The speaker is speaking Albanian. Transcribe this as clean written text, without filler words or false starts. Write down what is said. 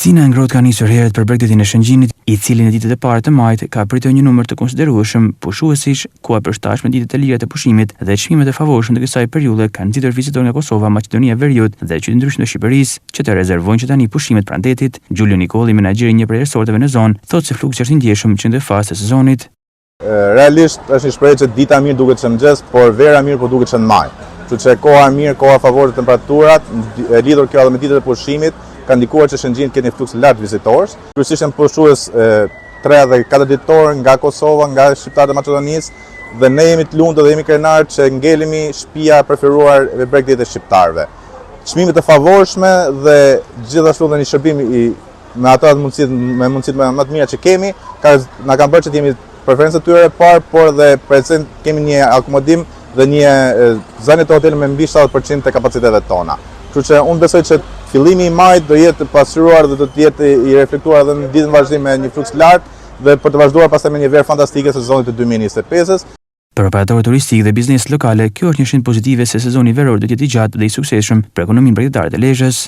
Scena e ngrohtë ka nisur herët për Bregdetin e Shëngjinit, i cili në ditët e parë të majit ka pritur një numër të konsiderueshëm pushuesish, koha përshtatshme ditët e lira të pushimit dhe çmimet e favorshme të kësaj periudhe kanë nxitur vizitorë nga Kosova, Maqedonia e Veriut dhe qytete ndryshme të Shqipërisë që të rezervojnë që tani pushimet pranë detit. Giulio Nikolli, menaxheri i një prej resorteve në zonë, thotë se fluksi është i ndjeshëm që në fazë të sezonit. Realisht është një shprehje që dita mirë duket që mëngjes, por vera mirë po duket që në maj. Kështu që koha mirë, koha favore të temperaturat, e lidhur kjo edhe me ditët e pushimit, ka ndikuar që Shëngjin ketë një fluks lart vizitorësh. Kryesisht janë pushues 3 dhe 4 ditor nga Kosova, nga shqiptarët e Maqedonisë, dhe ne jemi të lumtur dhe jemi krenarë që ngelemi shtëpia preferuar e Bregdetit të shqiptarëve. Çmimet e favorshme dhe gjithashtu dhe një shërbim me ato me mundësitë më të mira që kemi, na kanë bërë që të jemi preferencët tyre parë, por dhe present kemi një akomodim dhe një zënie të hotelit me mbi 70% të kapacitetet tona. Kështu që unë besoj që fillimi i majit do jetë pasuruar dhe do të jetë i reflektuar edhe në ditën vazhdim me një fluks lart dhe për të vazhduar pastaj me një verë fantastike sezonit të 2025-s. Për operatorët turistik dhe biznes lokale, kjo është një shenjë pozitive se sezoni veror do të jetë i gjatë dhe i suksesshëm për ekonominë bregdetare të Lezhës.